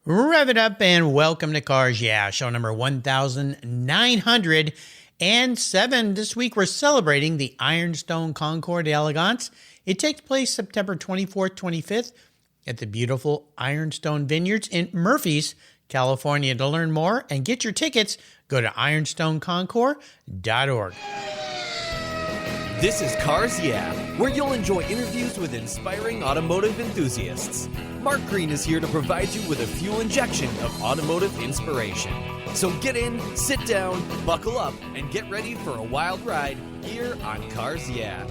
Rev it up and welcome to Cars Yeah, show number 1907. This week we're celebrating the Ironstone Concours d'Elegance. It takes place September 24th, 25th at the beautiful Ironstone Vineyards in Murphys, California. To learn more and get your tickets, go to ironstoneconcours.org. This is Cars Yeah, where you'll enjoy interviews with inspiring automotive enthusiasts. Mark Green is here to provide you with a fuel injection of automotive inspiration. So get in, sit down, buckle up, and get ready for a wild ride here on Cars Yeah.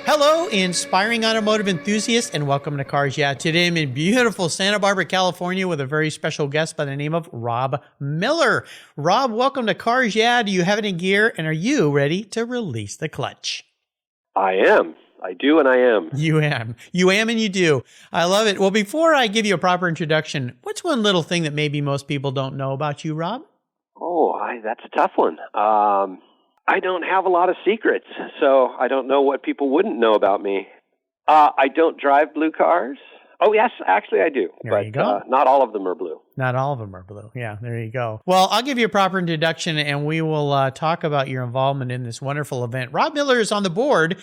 Hello, inspiring automotive enthusiasts, and welcome to Cars Yeah. Today I'm in beautiful Santa Barbara, California with a very special guest by the name of Rob Miller. Rob, welcome to Cars Yeah. Do you have it in gear, and are you ready to release the clutch? I am. I do, and I am. You am, and you do. I love it. Well, before I give you a proper introduction, what's one little thing that maybe most people don't know about you, Rob? That's a tough one. I don't have a lot of secrets, so I don't know what people wouldn't know about me. I don't drive blue cars. Oh, yes, actually I do. There you go. Not all of them are blue. Not all of them are blue. Yeah, there you go. Well, I'll give you a proper introduction, and we will talk about your involvement in this wonderful event. Rob Miller is on the board,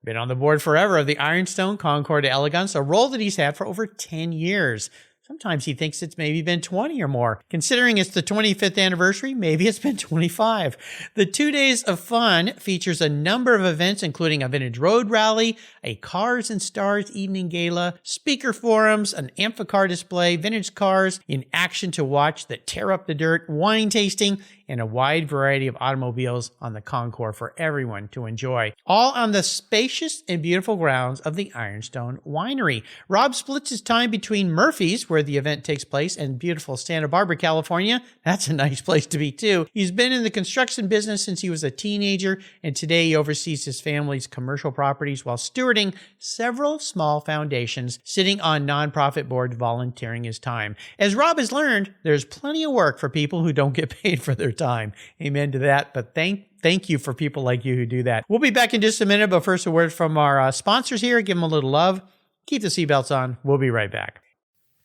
been on the board forever, of the Ironstone Concours d'Elegance, a role that he's had for over 10 years. Sometimes he thinks it's maybe been 20 or more. Considering it's the 25th anniversary, maybe it's been 25. The 2 days of fun features a number of events, including a vintage road rally, a Cars and Stars evening gala, speaker forums, an Amphicar display, vintage cars in action to watch that tear up the dirt, wine tasting, and a wide variety of automobiles on the concours for everyone to enjoy. All on the spacious and beautiful grounds of the Ironstone Winery. Rob splits his time between Murphys, where the event takes place, and beautiful Santa Barbara, California. That's a nice place to be, too. He's been in the construction business since he was a teenager, and today he oversees his family's commercial properties while stewarding several small foundations, sitting on nonprofit boards, volunteering his time. As Rob has learned, there's plenty of work for people who don't get paid for their time. Amen to that. But thank you for people like you who do that. We'll be back in just a minute, but first a word from our sponsors here. Give them a little love. Keep the seatbelts on. We'll be right back.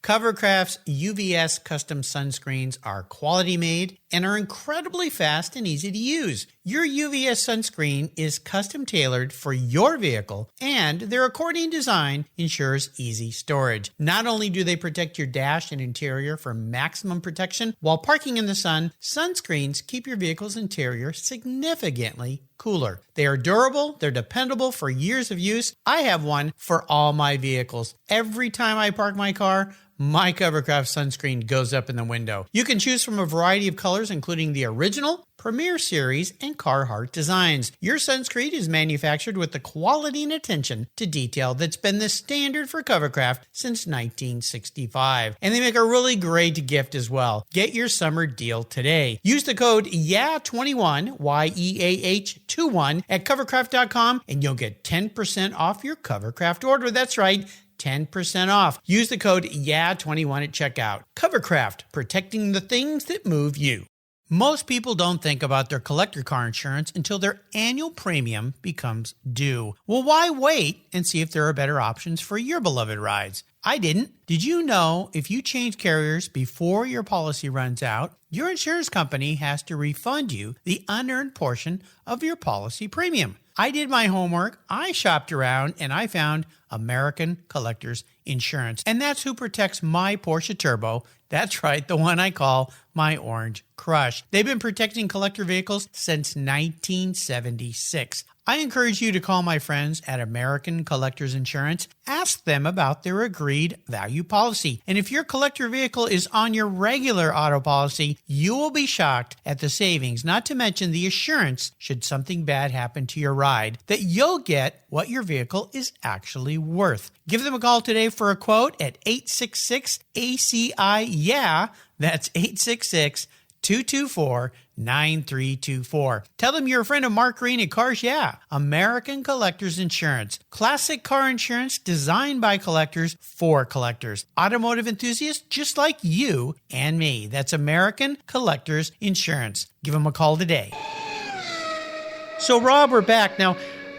Covercraft's UVS custom sunscreens are quality made and are incredibly fast and easy to use. Your UVS sunscreen is custom tailored for your vehicle, and their accordion design ensures easy storage. Not only do they protect your dash and interior for maximum protection while parking in the sun, sunscreens keep your vehicle's interior significantly cooler. They are durable, they're dependable for years of use. I have one for all my vehicles. Every time I park my car, my Covercraft sunscreen goes up in the window. You can choose from a variety of colors, including the original, Premier Series, and Carhartt designs. Your sunscreen is manufactured with the quality and attention to detail that's been the standard for Covercraft since 1965. And they make a really great gift as well. Get your summer deal today. Use the code YEAH21, YEAH21, at covercraft.com, and you'll get 10% off your Covercraft order. That's right, 10% off. Use the code YEAH21 at checkout. Covercraft, protecting the things that move you. Most people don't think about their collector car insurance until their annual premium becomes due. Well, why wait and see if there are better options for your beloved rides? I didn't. Did you know if you change carriers before your policy runs out, your insurance company has to refund you the unearned portion of your policy premium? I did my homework, I shopped around, and I found American Collectors Insurance. And that's who protects my Porsche Turbo. That's right, the one I call my Orange Crush. They've been protecting collector vehicles since 1976. I encourage you to call my friends at American Collectors Insurance. Ask them about their agreed value policy. And if your collector vehicle is on your regular auto policy, you will be shocked at the savings, not to mention the assurance, should something bad happen to your ride, that you'll get what your vehicle is actually worth. Give them a call today for a quote at 866-ACI-YEAH. That's 866-224-9324. Tell them you're a friend of Mark Green at Cars Yeah, American Collectors Insurance. Classic car insurance designed by collectors for collectors. Automotive enthusiasts just like you and me. That's American Collectors Insurance. Give them a call today. So, Rob, we're back. Now,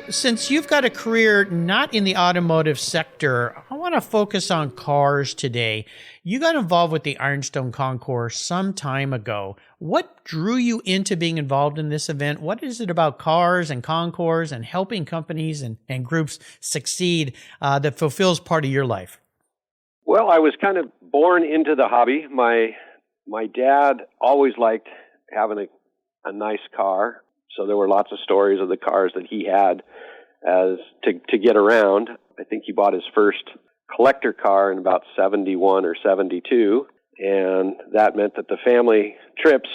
Since you've got a career not in the automotive sector, I want to focus on cars today. You got involved with the Ironstone Concours some time ago. What drew you into being involved in this event? What is it about cars and concours and helping companies and groups succeed that fulfills part of your life? Well, I was kind of born into the hobby. My dad always liked having a nice car. So there were lots of stories of the cars that he had as to get around. I think he bought his first collector car in about 71 or 72, and that meant that the family trips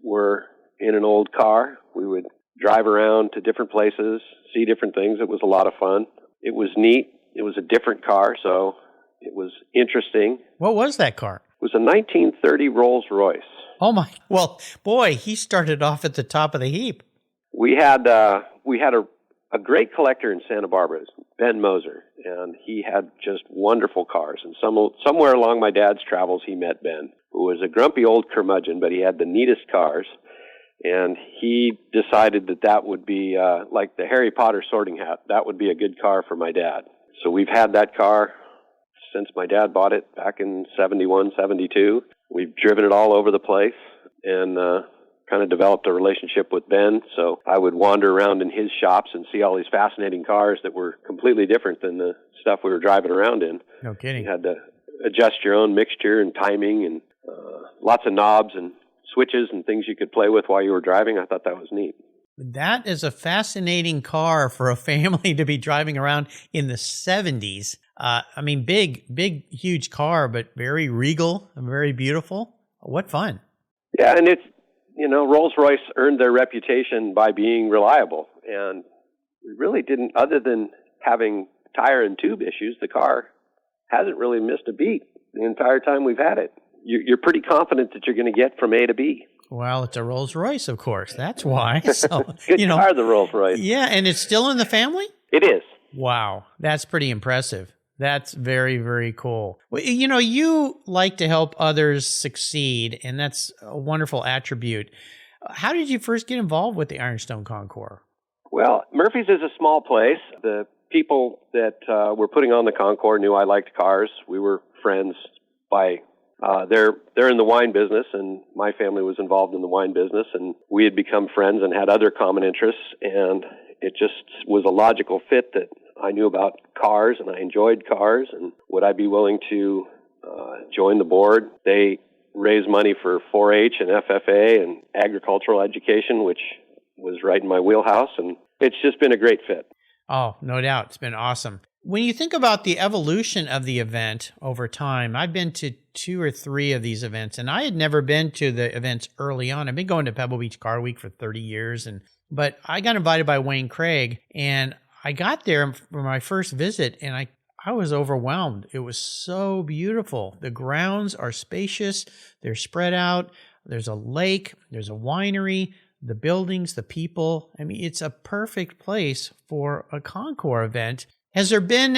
were in an old car. We would drive around to different places, see different things. It was a lot of fun. It was neat. It was a different car, so it was interesting. What was that car? It was a 1930 Rolls Royce. Oh my! Well, boy, he started off at the top of the heap. We had a great collector in Santa Barbara, Ben Moser, and he had just wonderful cars. And somewhere along my dad's travels, he met Ben, who was a grumpy old curmudgeon, but he had the neatest cars. And he decided that would be like the Harry Potter sorting hat. That would be a good car for my dad. So we've had that car since my dad bought it back in 71, 72. We've driven it all over the place and kind of developed a relationship with Ben. So I would wander around in his shops and see all these fascinating cars that were completely different than the stuff we were driving around in. No kidding. You had to adjust your own mixture and timing and lots of knobs and switches and things you could play with while you were driving. I thought that was neat. That is a fascinating car for a family to be driving around in the 70s. I mean, big, huge car, but very regal and very beautiful. What fun. Yeah, and it's, Rolls-Royce earned their reputation by being reliable. And we really didn't, other than having tire and tube issues, the car hasn't really missed a beat the entire time we've had it. You're pretty confident that you're going to get from A to B. Well, it's a Rolls-Royce, of course. That's why. So, Good car, the Rolls-Royce. Yeah, and it's still in the family? It is. Wow, that's pretty impressive. That's very, very cool. Well, you like to help others succeed, and that's a wonderful attribute. How did you first get involved with the Ironstone Concours? Well, Murphy's is a small place. The people that were putting on the Concours knew I liked cars. We were friends by they're in the wine business, and my family was involved in the wine business, and we had become friends and had other common interests, and it just was a logical fit that I knew about cars and I enjoyed cars, and would I be willing to join the board? They raise money for 4-H and FFA and agricultural education, which was right in my wheelhouse, and it's just been a great fit. Oh, no doubt. It's been awesome. When you think about the evolution of the event over time, I've been to 2 or 3 of these events, and I had never been to the events early on. I've been going to Pebble Beach Car Week for 30 years, but I got invited by Wayne Craig, and I got there for my first visit, and I was overwhelmed. It was so beautiful. The grounds are spacious. They're spread out. There's a lake. There's a winery. The buildings, the people. I mean, it's a perfect place for a Concours event. Has there been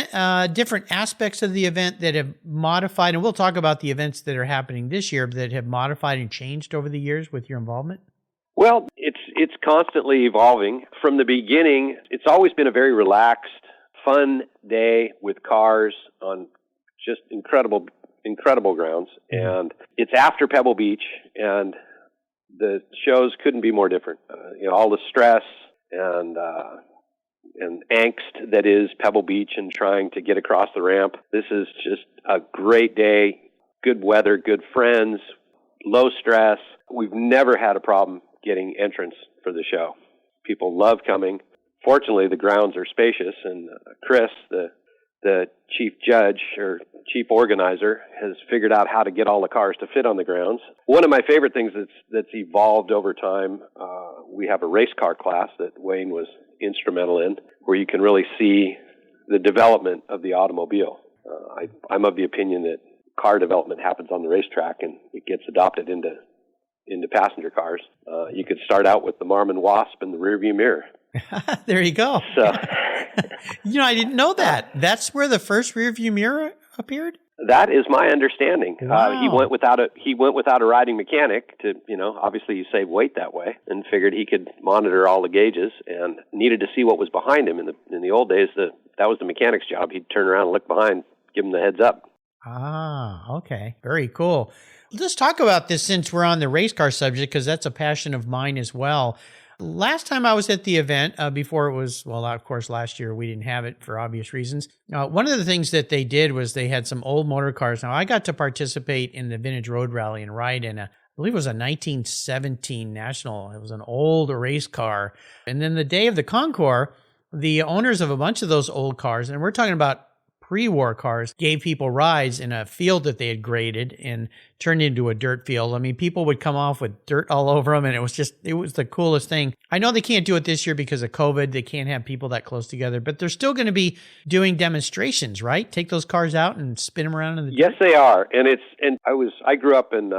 different aspects of the event that have modified, and we'll talk about the events that are happening this year, that have modified and changed over the years with your involvement? Well, it's constantly evolving. From the beginning, it's always been a very relaxed, fun day with cars on just incredible grounds. And it's after Pebble Beach, and the shows couldn't be more different. All the stress and angst that is Pebble Beach and trying to get across the ramp. This is just a great day, good weather, good friends, low stress. We've never had a problem getting entrance for the show. People love coming. Fortunately, the grounds are spacious, and Chris, the chief judge or chief organizer, has figured out how to get all the cars to fit on the grounds. One of my favorite things that's evolved over time, we have a race car class that Wayne was instrumental in, where you can really see the development of the automobile. I'm of the opinion that car development happens on the racetrack, and it gets adopted into passenger cars. You could start out with the Marmon Wasp in the rearview mirror. There you go. So, I didn't know that. That's where the first rearview mirror appeared? That is my understanding. Wow. He went without a riding mechanic to, obviously you save weight that way, and figured he could monitor all the gauges and needed to see what was behind him. In the old days, that was the mechanic's job. He'd turn around and look behind, give him the heads up. Ah, okay. Very cool. Let's talk about this since we're on the race car subject, because that's a passion of mine as well. Last time I was at the event, before it was, well, of course, last year we didn't have it for obvious reasons. One of the things that they did was they had some old motor cars. Now, I got to participate in the Vintage Road Rally and ride in I believe it was a 1917 National. It was an old race car. And then the day of the concours, the owners of a bunch of those old cars, and we're talking about pre-war cars, gave people rides in a field that they had graded and turned into a dirt field. I mean, people would come off with dirt all over them, and it was the coolest thing. I know they can't do it this year because of COVID. They can't have people that close together, but they're still going to be doing demonstrations, right? Take those cars out and spin them around in the dirt. Yes, they are. And I grew up in,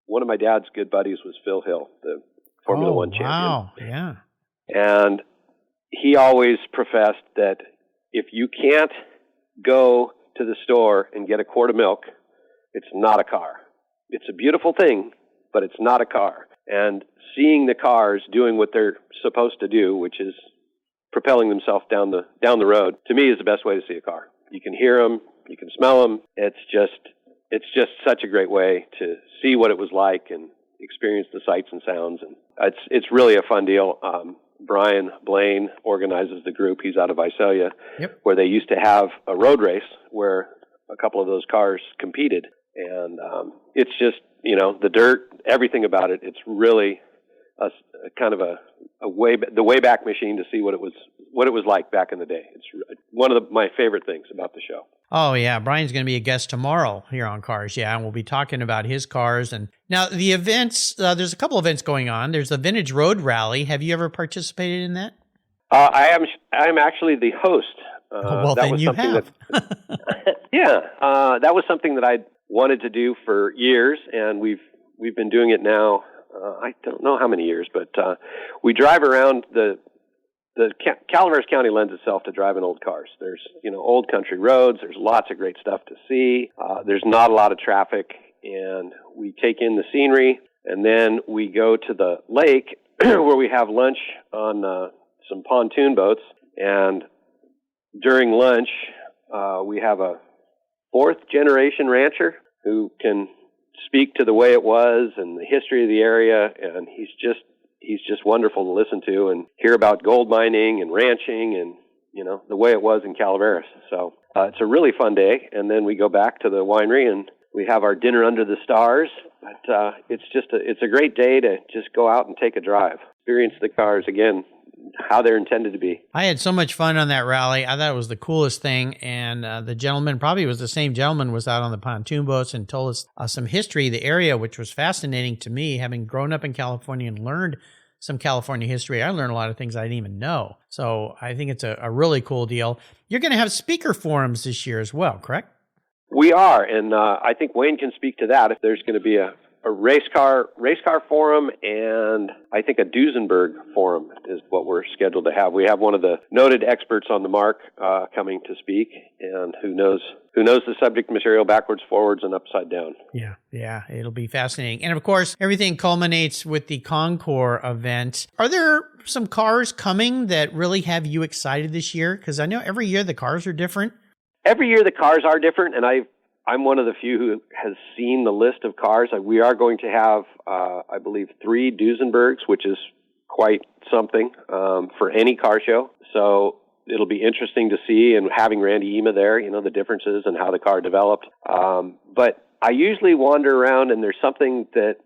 one of my dad's good buddies was Phil Hill, the Formula One champion. Wow, yeah. And he always professed that if you can't go to the store and get a quart of milk, it's not a car. It's a beautiful thing, but it's not a car. And seeing the cars doing what they're supposed to do, which is propelling themselves down the road, to me is the best way to see a car. You can hear them, you can smell them. It's just such a great way to see what it was like and experience the sights and sounds. And it's really a fun deal. Brian Blaine organizes the group. He's out of Visalia, Yep. where they used to have a road race where a couple of those cars competed. And it's just, the dirt, everything about it. It's really a kind of the Wayback Machine to see what it was like back in the day. It's one of my favorite things about the show. Oh, yeah. Brian's going to be a guest tomorrow here on Cars. Yeah, and we'll be talking about his cars. And now the events, there's a couple events going on. There's the Vintage Road Rally. Have you ever participated in that? I'm actually the host. Well, then you have. That was something that I wanted to do for years, and we've been doing it now. I don't know how many years, but we drive around the Calaveras County lends itself to driving old cars. There's, old country roads. There's lots of great stuff to see. There's not a lot of traffic, and we take in the scenery, and then we go to the lake where we have lunch on some pontoon boats. And during lunch, we have a fourth-generation rancher who can speak to the way it was and the history of the area, and he's just wonderful to listen to and hear about gold mining and ranching and, the way it was in Calaveras. So it's a really fun day. And then we go back to the winery and we have our dinner under the stars. But it's a great day to just go out and take a drive, experience the cars again, how they're intended to be. I had so much fun on that rally. I thought it was the coolest thing. And the gentleman, probably was the same gentleman, was out on the pontoon boats and told us some history of the area, which was fascinating to me, having grown up in California and learned some California history. I learned a lot of things I didn't even know. So I think it's a really cool deal. You're going to have speaker forums this year as well, correct? We are, and I think Wayne can speak to that. If there's going to be a race car forum, and I think a Duesenberg forum is what we're scheduled to have. We have one of the noted experts on the mark coming to speak, and who knows the subject material backwards, forwards, and upside down. Yeah, it'll be fascinating. And of course, everything culminates with the Concours event. Are there some cars coming that really have you excited this year? Because I know every year the cars are different. Every year the cars are different, and I'm one of the few who has seen the list of cars. We are going to have, I believe, 3 Duesenbergs, which is quite something for any car show. So it'll be interesting to see, and having Randy Ema there, the differences and how the car developed. But I usually wander around, and there's something that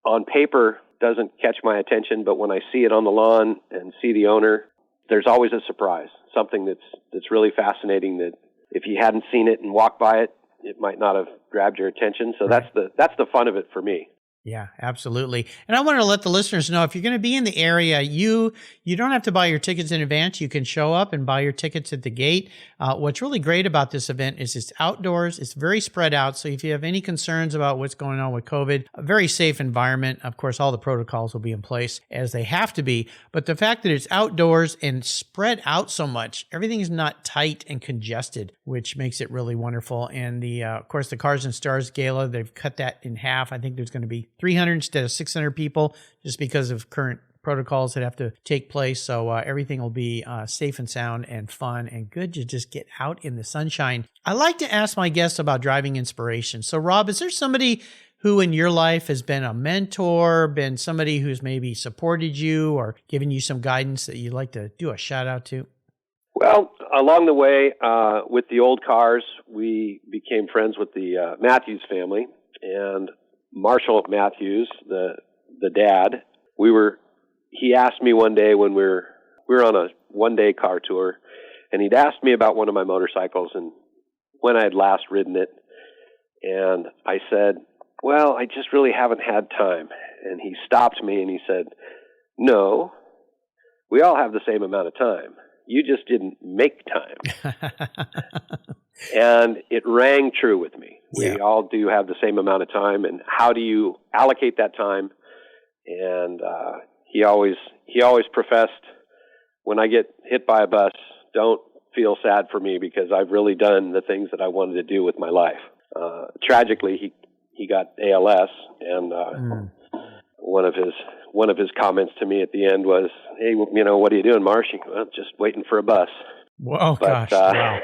on paper doesn't catch my attention, but when I see it on the lawn and see the owner, there's always a surprise, something that's really fascinating that if you hadn't seen it and walked by it, it might not have grabbed your attention. So that's the fun of it for me. Yeah, absolutely. And I want to let the listeners know, if you're going to be in the area, you don't have to buy your tickets in advance. You can show up and buy your tickets at the gate. What's really great about this event is it's outdoors. It's very spread out. So if you have any concerns about what's going on with COVID, a very safe environment. Of course, all the protocols will be in place as they have to be. But the fact that it's outdoors and spread out so much, everything is not tight and congested, which makes it really wonderful. And of course, the Cars and Stars Gala, they've cut that in half. I think there's going to be 300 instead of 600 people, just because of current protocols that have to take place. So everything will be safe and sound and fun and good to just get out in the sunshine. I like to ask my guests about driving inspiration. So Rob, is there somebody who in your life has been a mentor, been somebody who's maybe supported you or given you some guidance that you'd like to do a shout out to? Well, along the way, with the old cars, we became friends with the Matthews family, and Marshall Matthews, the dad, he asked me one day when we were on a one-day car tour, and he'd asked me about one of my motorcycles and when I had last ridden it. And I said, well, I just really haven't had time. And he stopped me and he said, no, we all have the same amount of time. You just didn't make time. And it rang true with me. Yeah. We all do have the same amount of time, and how do you allocate that time? And he always professed, when I get hit by a bus, don't feel sad for me because I've really done the things that I wanted to do with my life. Tragically, he got ALS, and one of his comments to me at the end was, "Hey, what are you doing, Marsh?" Well, just waiting for a bus. Whoa, gosh! Wow.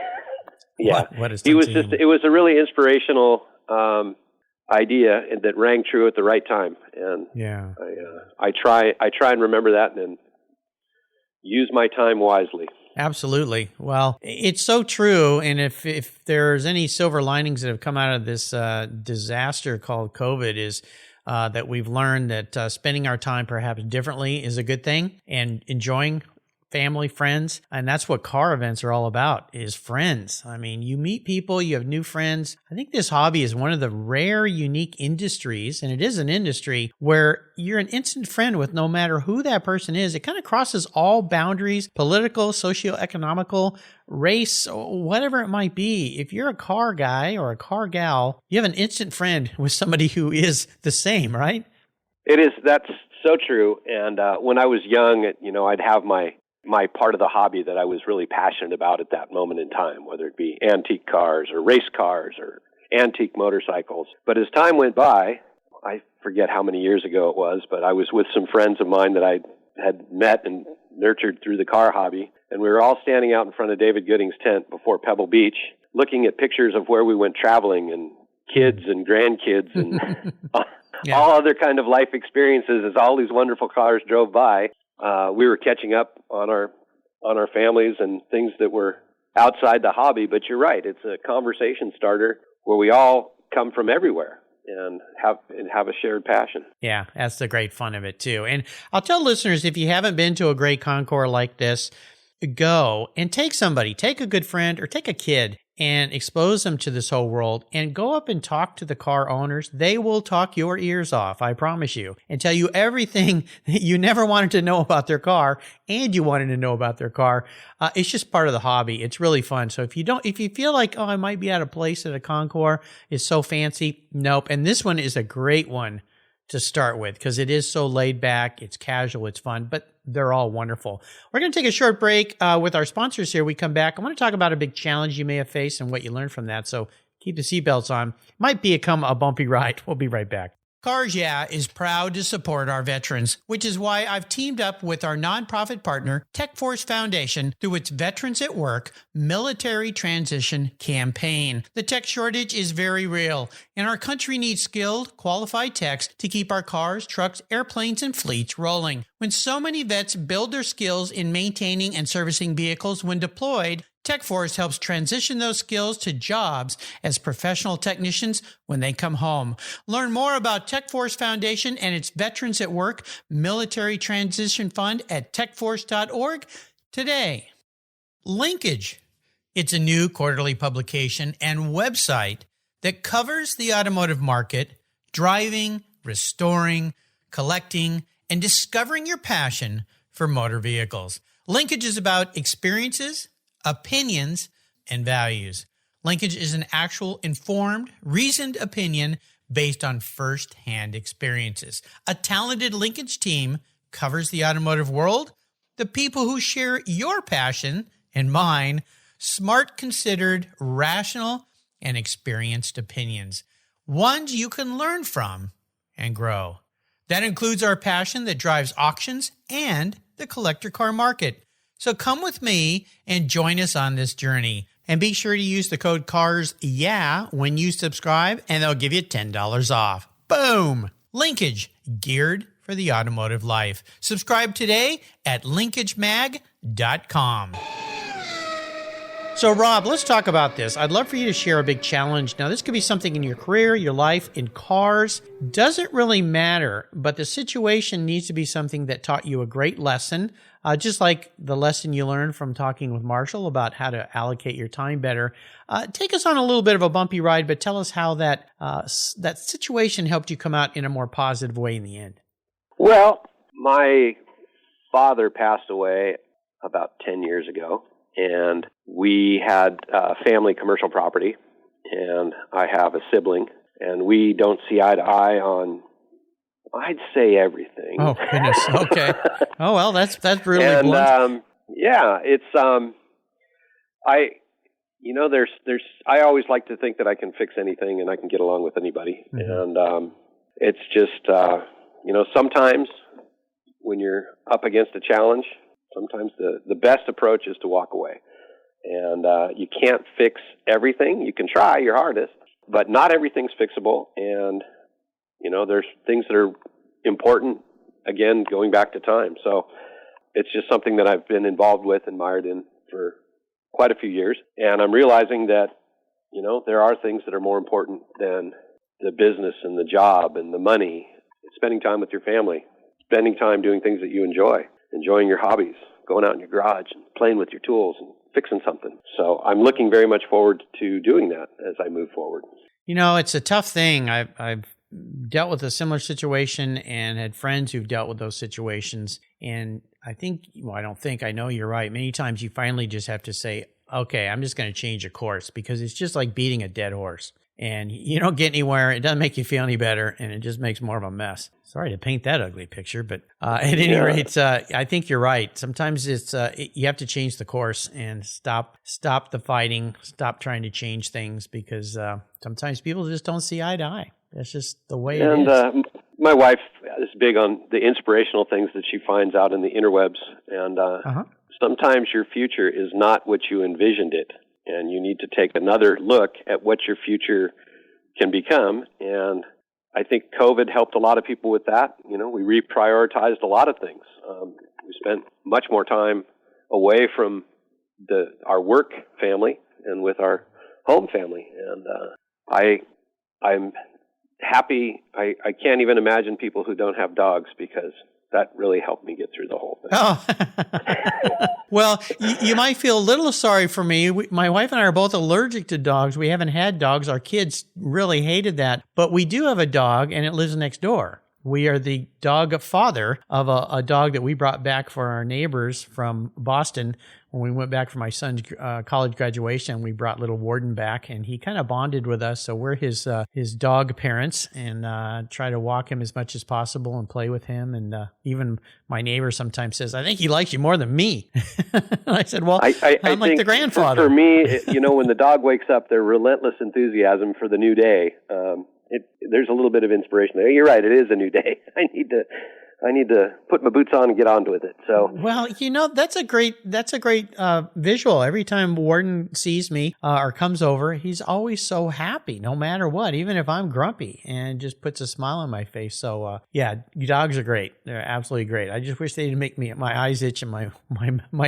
Yeah, what is it was a really inspirational idea that rang true at the right time, and yeah, I try and remember that and use my time wisely. Absolutely. Well, it's so true. And if there's any silver linings that have come out of this disaster called COVID, is that we've learned that spending our time perhaps differently is a good thing, and enjoying family, friends. And that's what car events are all about, is friends. I mean, you meet people, you have new friends. I think this hobby is one of the rare, unique industries, and it is an industry where you're an instant friend with no matter who that person is. It kind of crosses all boundaries, political, socioeconomical, race, whatever it might be. If you're a car guy or a car gal, you have an instant friend with somebody who is the same, right? It is. That's so true. And when I was young, I'd have my part of the hobby that I was really passionate about at that moment in time, whether it be antique cars or race cars or antique motorcycles. But as time went by, I forget how many years ago it was, but I was with some friends of mine that I had met and nurtured through the car hobby. And we were all standing out in front of David Gooding's tent before Pebble Beach, looking at pictures of where we went traveling and kids and grandkids and all other kind of life experiences as all these wonderful cars drove by. We were catching up on our families and things that were outside the hobby. But you're right; it's a conversation starter where we all come from everywhere and have a shared passion. Yeah, that's the great fun of it too. And I'll tell listeners, if you haven't been to a great concours like this, go and take a good friend or take a kid and expose them to this whole world, and go up and talk to the car owners. They will talk your ears off, I promise you, and tell you everything that you never wanted to know about their car and you wanted to know about their car. It's just part of the hobby. It's really fun. So if you feel like, I might be out of place at a concours, it's so fancy, nope. And this one is a great one to start with because it is so laid back, it's casual, it's fun, but they're all wonderful. We're going to take a short break with our sponsors here. We come back. I want to talk about a big challenge you may have faced and what you learned from that. So keep the seatbelts on. Might become a bumpy ride. We'll be right back. Cars Yeah is proud to support our veterans, which is why I've teamed up with our nonprofit partner, TechForce Foundation, through its Veterans at Work Military Transition Campaign. The tech shortage is very real, and our country needs skilled, qualified techs to keep our cars, trucks, airplanes, and fleets rolling. When so many vets build their skills in maintaining and servicing vehicles when deployed, TechForce helps transition those skills to jobs as professional technicians when they come home. Learn more about TechForce Foundation and its Veterans at Work Military Transition Fund at techforce.org today. Linkage. It's a new quarterly publication and website that covers the automotive market, driving, restoring, collecting, and discovering your passion for motor vehicles. Linkage is about experiences, opinions, and values. Linkage is an actual informed, reasoned opinion based on first-hand experiences. A talented linkage team covers the automotive world, the people who share your passion and mine, smart, considered, rational, and experienced opinions, ones you can learn from and grow. That includes our passion that drives auctions and the collector car market. So come with me and join us on this journey. And be sure to use the code CARSYEAH when you subscribe, and they'll give you $10 off. Boom! Linkage, geared for the automotive life. Subscribe today at linkagemag.com. So, Rob, let's talk about this. I'd love for you to share a big challenge. Now, this could be something in your career, your life, in cars. Doesn't really matter, but the situation needs to be something that taught you a great lesson, just like the lesson you learned from talking with Marshall about how to allocate your time better. Take us on a little bit of a bumpy ride, but tell us how that situation helped you come out in a more positive way in the end. Well, my father passed away about 10 years ago. And we had family commercial property, and I have a sibling, and we don't see eye to eye on, I'd say, everything. Oh, goodness. Okay. Oh, well, that's really and, blunt. Yeah, it's, I always like to think that I can fix anything and I can get along with anybody. Mm-hmm. And it's just, sometimes when you're up against a challenge, sometimes the best approach is to walk away. And you can't fix everything. You can try your hardest, but not everything's fixable. And, there's things that are important, again, going back to time. So it's just something that I've been involved with and mired in for quite a few years. And I'm realizing that, there are things that are more important than the business and the job and the money. Spending time with your family, spending time doing things that you enjoy. Enjoying your hobbies, going out in your garage and playing with your tools and fixing something. So I'm looking very much forward to doing that as I move forward. It's a tough thing. I've dealt with a similar situation and had friends who've dealt with those situations. And I know you're right. Many times you finally just have to say, okay, I'm just going to change a course, because it's just like beating a dead horse. And you don't get anywhere. It doesn't make you feel any better, and it just makes more of a mess. Sorry to paint that ugly picture, but at any rate, I think you're right. Sometimes it's you have to change the course and stop the fighting, stop trying to change things, because sometimes people just don't see eye to eye. That's just the way it is. And my wife is big on the inspirational things that she finds out in the interwebs, and sometimes your future is not what you envisioned it. And you need to take another look at what your future can become. And I think COVID helped a lot of people with that. We reprioritized a lot of things. We spent much more time away from our work family and with our home family. And I'm happy. I can't even imagine people who don't have dogs, because that really helped me get through the whole thing. Oh, well, you might feel a little sorry for me. My wife and I are both allergic to dogs. We haven't had dogs. Our kids really hated that. But we do have a dog, and it lives next door. We are the dog father of a dog that we brought back for our neighbors from Boston. When we went back for my son's college graduation, we brought little Warden back, and he kind of bonded with us. So we're his dog parents, and try to walk him as much as possible and play with him. And even my neighbor sometimes says, "I think he likes you more than me." And I said, "Well, I'm like the grandfather." For me, when the dog wakes up, their relentless enthusiasm for the new day. There's a little bit of inspiration there. You're right. It is a new day. I need to put my boots on and get on with it. So, well, that's a great visual. Every time Warden sees me or comes over, he's always so happy, no matter what, even if I'm grumpy, and just puts a smile on my face. So, dogs are great. They're absolutely great. I just wish they'd make my eyes itch and my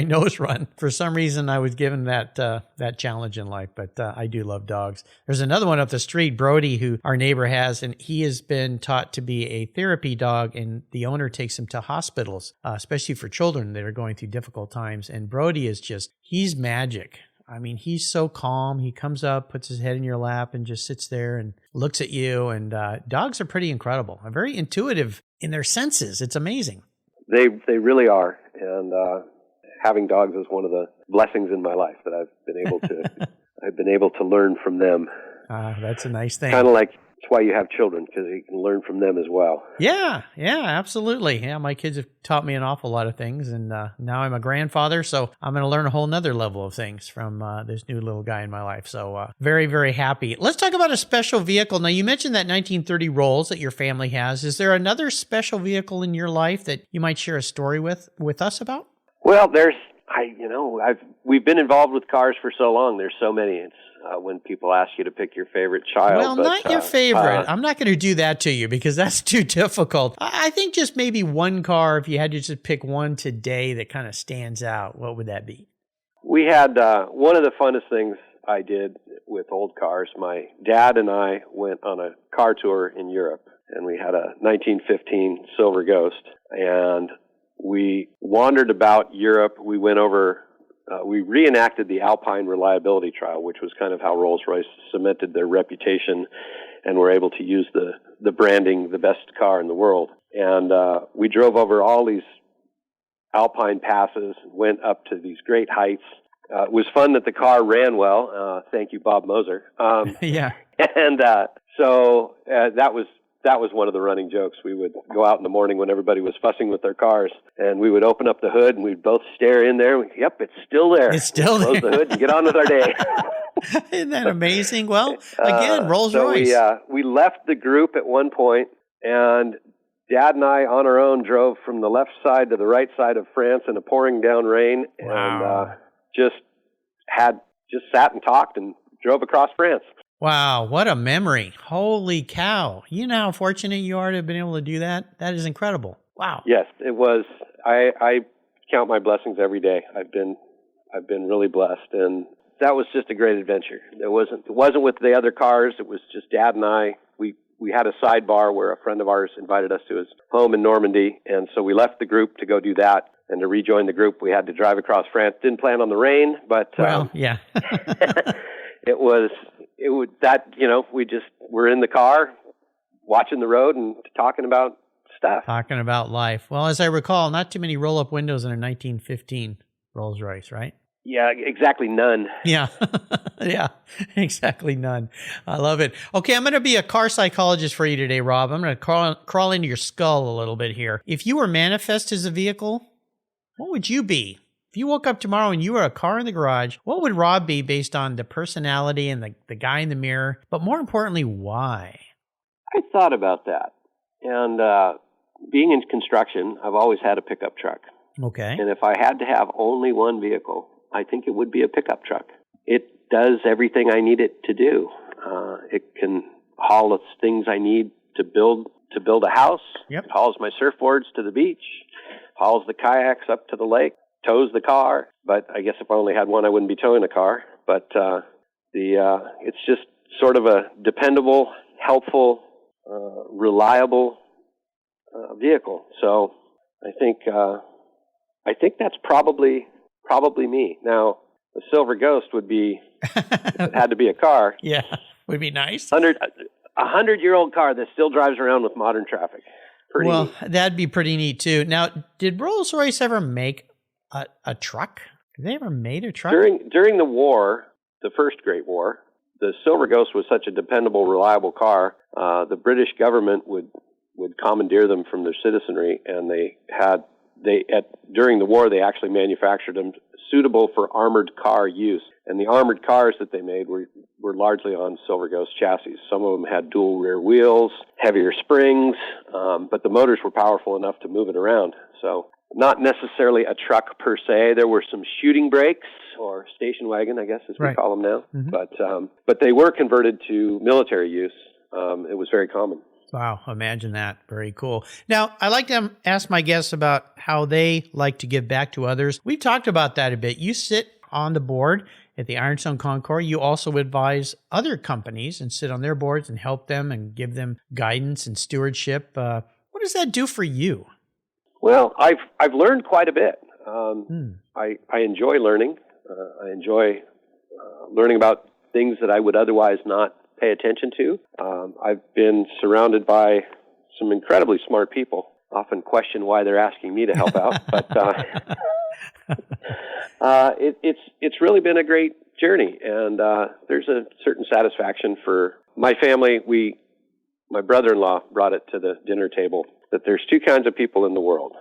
nose run. For some reason, I was given that challenge in life, but I do love dogs. There's another one up the street, Brody, who our neighbor has, and he has been taught to be a therapy dog, and the owner takes him to hospitals, especially for children that are going through difficult times. And Brody is he's magic. I mean, he's so calm. He comes up, puts his head in your lap, and just sits there and looks at you. And dogs are pretty incredible. They're very intuitive in their senses. It's amazing. They really are. And having dogs is one of the blessings in my life that I've been able to learn from them. That's a nice thing. Kind of like that's why you have children, because you can learn from them as well. Yeah, absolutely. Yeah, my kids have taught me an awful lot of things, and now I'm a grandfather, so I'm going to learn a whole nother level of things from this new little guy in my life. So very, very happy. Let's talk about a special vehicle. Now, you mentioned that 1930 Rolls that your family has. Is there another special vehicle in your life that you might share a story with us about? Well, we've been involved with cars for so long. There's so many. It's when people ask you to pick your favorite child. Well, not your favorite. I'm not going to do that to you because that's too difficult. I think just maybe one car, if you had to just pick one today that kind of stands out, what would that be? We had one of the funnest things I did with old cars. My dad and I went on a car tour in Europe, and we had a 1915 Silver Ghost, and we wandered about Europe. We went over, we reenacted the Alpine reliability trial, which was kind of how Rolls-Royce cemented their reputation and were able to use the branding, the best car in the world. And we drove over all these Alpine passes, went up to these great heights. It was fun that the car ran well. Thank you, Bob Moser. Yeah. And so that was one of the running jokes. We would go out in the morning when everybody was fussing with their cars, and we would open up the hood, and we'd both stare in there. Yep, it's still there. It's still there. Close the hood and get on with our day. Isn't that amazing? Well, again, Rolls-Royce. So we left the group at one point, and Dad and I, on our own, drove from the left side to the right side of France in a pouring down rain, Wow. and just sat and talked and drove across France. Wow, what a memory. Holy cow. You know how fortunate you are to have been able to do that? That is incredible. Wow. Yes, it was. I count my blessings every day. I've been really blessed, and that was just a great adventure. It wasn't with the other cars. It was just Dad and I. We had a sidebar where a friend of ours invited us to his home in Normandy, and so we left the group to go do that. And to rejoin the group, we had to drive across France. Didn't plan on the rain, but yeah. we just were in the car watching the road and talking about stuff. Talking about life. Well, as I recall, not too many roll-up windows in a 1915 Rolls-Royce, right? Yeah, exactly none. Yeah. Yeah, exactly none. I love it. Okay, I'm going to be a car psychologist for you today, Rob. I'm going to crawl into your skull a little bit here. If you were manifest as a vehicle, what would you be? If you woke up tomorrow and you were a car in the garage, what would Rob be based on the personality and the guy in the mirror? But more importantly, why? I thought about that. And being in construction, I've always had a pickup truck. Okay. And if I had to have only one vehicle, I think it would be a pickup truck. It does everything I need it to do. It can haul the things I need to build a house. Yep. It hauls my surfboards to the beach, hauls the kayaks up to the lake, tows the car. But I guess if I only had one, I wouldn't be towing a car. But it's just sort of a dependable, helpful, reliable vehicle. So I think that's probably me. Now, the Silver Ghost would be, if it had to be a car. Yeah, would be nice. 100-year-old car that still drives around with modern traffic. Pretty neat. That'd be pretty neat too. Now, did Rolls-Royce ever make a truck? Did they ever made a truck? During the war, the First Great War, the Silver Ghost was such a dependable, reliable car. The British government would commandeer them from their citizenry, and during the war they actually manufactured them suitable for armored car use. And the armored cars that they made were largely on Silver Ghost chassis. Some of them had dual rear wheels, heavier springs, but the motors were powerful enough to move it around. So not necessarily a truck per se. There were some shooting brakes, or station wagon, I guess, as we call them now. Mm-hmm. But they were converted to military use. It was very common. Wow, imagine that. Very cool. Now, I like to ask my guests about how they like to give back to others. We've talked about that a bit. You sit on the board at the Ironstone Concours. You also advise other companies and sit on their boards and help them and give them guidance and stewardship. What does that do for you? Well, I've learned quite a bit. I enjoy learning. I enjoy learning about things that I would otherwise not pay attention to. I've been surrounded by some incredibly smart people. Often question why they're asking me to help out, but it's really been a great journey, and there's a certain satisfaction for my family. My brother-in-law brought it to the dinner table that there's two kinds of people in the world.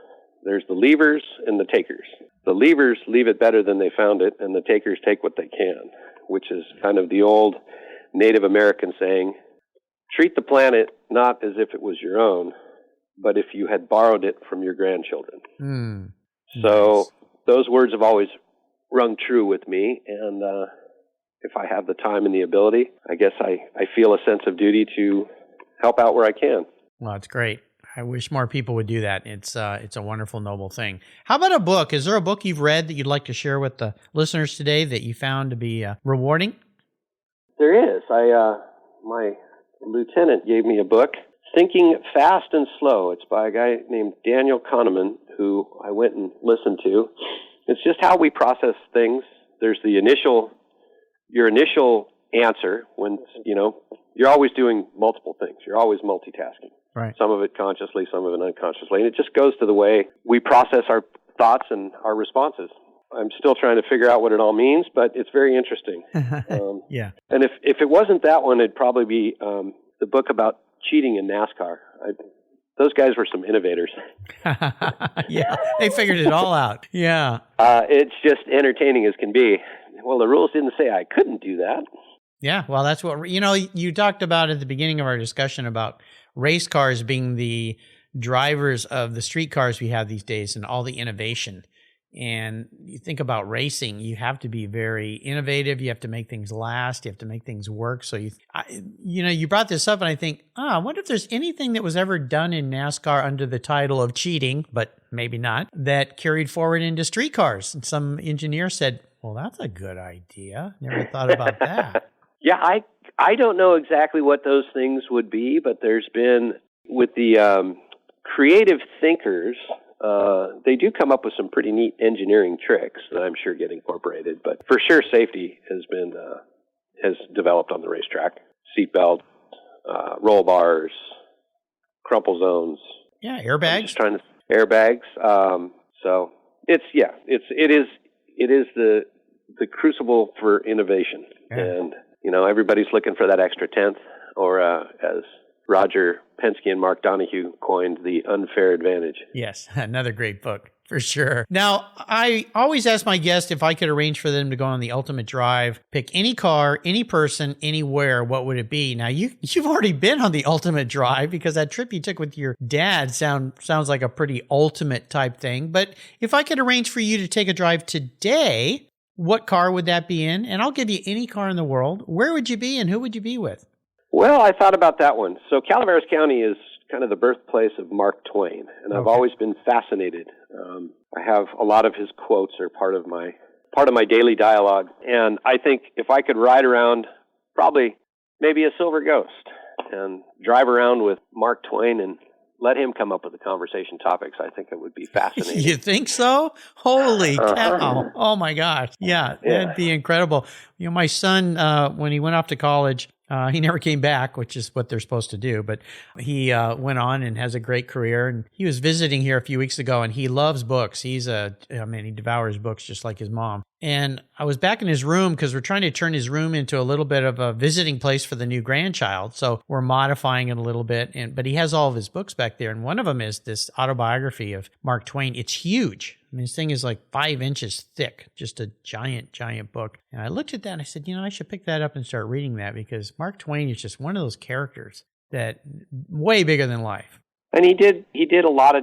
There's the leavers and the takers. The leavers leave it better than they found it, and the takers take what they can, which is kind of the old Native American saying, treat the planet not as if it was your own, but if you had borrowed it from your grandchildren. So Nice. those words have always rung true with me, and if I have the time and the ability, I guess I feel a sense of duty to help out where I can. Well, it's great. I wish more people would do that. It's a wonderful, noble thing. How about a book? Is there a book you've read that you'd like to share with the listeners today that you found to be rewarding? There is. My lieutenant gave me a book, Thinking Fast and Slow. It's by a guy named Daniel Kahneman, who I went and listened to. It's just how we process things. There's your initial answer when, you're always doing multiple things. You're always multitasking. Right. Some of it consciously, some of it unconsciously. And it just goes to the way we process our thoughts and our responses. I'm still trying to figure out what it all means, but it's very interesting. Yeah. And if it wasn't that one, it'd probably be the book about cheating in NASCAR. Those guys were some innovators. Yeah, they figured it all out. Yeah. It's just entertaining as can be. Well, the rules didn't say I couldn't do that. Yeah, well, that's what, you talked about at the beginning of our discussion about race cars being the drivers of the street cars we have these days and all the innovation. And you think about racing, you have to be very innovative. You have to make things last. You have to make things work. So, you brought this up and I think, I wonder if there's anything that was ever done in NASCAR under the title of cheating, but maybe not, that carried forward into street cars. And some engineer said, well, that's a good idea. Never thought about that. Yeah, I don't know exactly what those things would be, but there's been, with the creative thinkers, they do come up with some pretty neat engineering tricks that I'm sure get incorporated. But for sure, safety has developed on the racetrack. Seatbelt, roll bars, crumple zones. Yeah, airbags. Airbags. So it is the crucible for innovation, and everybody's looking for that extra tenth, or as Roger Penske and Mark Donohue coined, the unfair advantage. Yes, another great book for sure. Now, I always ask my guests if I could arrange for them to go on the ultimate drive, pick any car, any person, anywhere, what would it be? Now, you've already been on the ultimate drive because that trip you took with your dad sounds like a pretty ultimate type thing. But if I could arrange for you to take a drive today, what car would that be in? And I'll give you any car in the world. Where would you be and who would you be with? Well, I thought about that one. So Calaveras County is kind of the birthplace of Mark Twain, and I've always been fascinated. I have a lot of his quotes are part of my daily dialogue, and I think if I could ride around, probably maybe a silver ghost, and drive around with Mark Twain and let him come up with the conversation topics, I think it would be fascinating. You think so? Holy cow. Oh my gosh. Yeah, that'd be incredible. My son, when he went off to college, he never came back, which is what they're supposed to do. But he went on and has a great career. And he was visiting here a few weeks ago, and he loves books. He devours books just like his mom. And I was back in his room because we're trying to turn his room into a little bit of a visiting place for the new grandchild. So we're modifying it a little bit. But he has all of his books back there. And one of them is this autobiography of Mark Twain. It's huge. I mean, this thing is like 5 inches thick, just a giant, giant book. And I looked at that and I said, I should pick that up and start reading that because Mark Twain is just one of those characters that way bigger than life. And he did a lot of,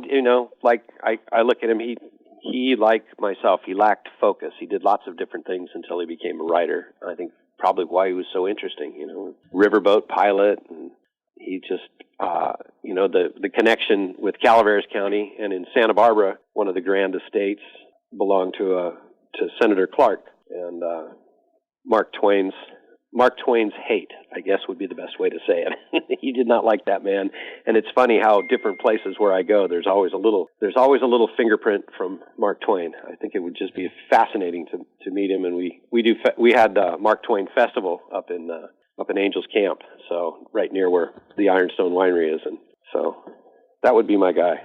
like I look at him, he, like myself, he lacked focus. He did lots of different things until he became a writer. I think probably why he was so interesting, riverboat pilot, and he just, the connection with Calaveras County and in Santa Barbara, one of the grand estates belonged to Senator Clark, and Mark Twain's Mark Twain's hate, I guess would be the best way to say it. He did not like that man. And it's funny how different places where I go, there's always a little fingerprint from Mark Twain. I think it would just be fascinating to meet him. And we had Mark Twain Festival up in Angels Camp, so right near where the Ironstone Winery is. And so that would be my guy.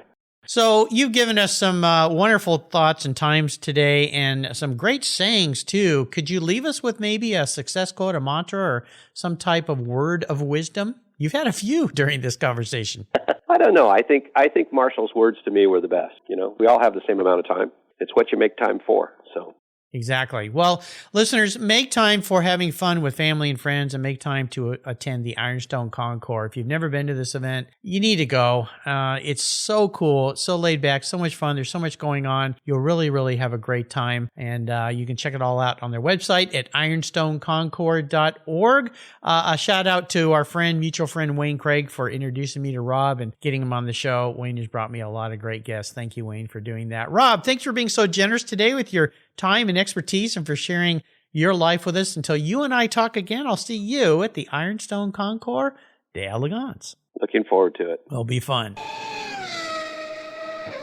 So you've given us some wonderful thoughts and times today and some great sayings too. Could you leave us with maybe a success quote, a mantra, or some type of word of wisdom? You've had a few during this conversation. I don't know. I think Marshall's words to me were the best. You know, we all have the same amount of time. It's what you make time for. So. Exactly. Well, listeners, make time for having fun with family and friends and make time to attend the Ironstone Concours. If you've never been to this event, you need to go. It's so cool. It's so laid back, so much fun. There's so much going on. You'll really, really have a great time. And you can check it all out on their website at ironstoneconcours.org. A shout out to our mutual friend Wayne Craig for introducing me to Rob and getting him on the show. Wayne has brought me a lot of great guests. Thank you, Wayne, for doing that. Rob, thanks for being so generous today with your time and expertise and for sharing your life with us. Until you and I talk again, I'll see you at the Ironstone Concours d'Elegance. Looking forward to it. It'll be fun.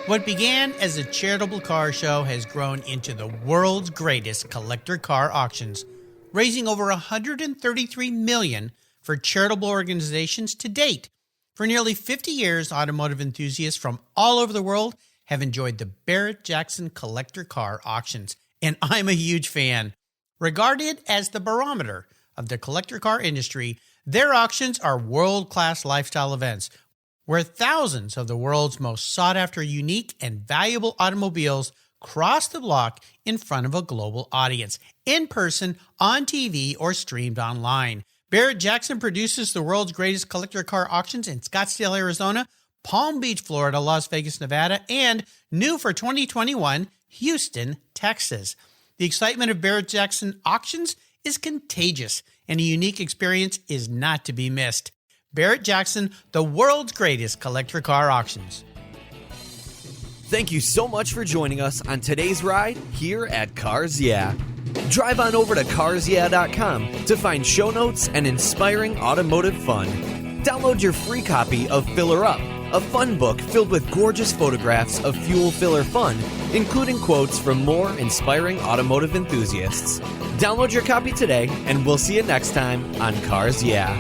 What began as a charitable car show has grown into the world's greatest collector car auctions, raising over $133 million for charitable organizations to date. For nearly 50 years, automotive enthusiasts from all over the world have enjoyed the Barrett-Jackson collector car auctions, and I'm a huge fan. Regarded as the barometer of the collector car industry, their auctions are world-class lifestyle events where thousands of the world's most sought-after, unique, and valuable automobiles cross the block in front of a global audience, in person, on TV, or streamed online. Barrett-Jackson produces the world's greatest collector car auctions in Scottsdale, Arizona, Palm Beach, Florida, Las Vegas, Nevada, and new for 2021, Houston, Texas. The excitement of Barrett-Jackson auctions is contagious, and a unique experience is not to be missed. Barrett-Jackson, the world's greatest collector car auctions. Thank you so much for joining us on today's ride here at Cars Yeah. Drive on over to carsyeah.com to find show notes and inspiring automotive fun. Download your free copy of Filler Up, a fun book filled with gorgeous photographs of fuel filler fun, including quotes from more inspiring automotive enthusiasts. Download your copy today, and we'll see you next time on Cars Yeah.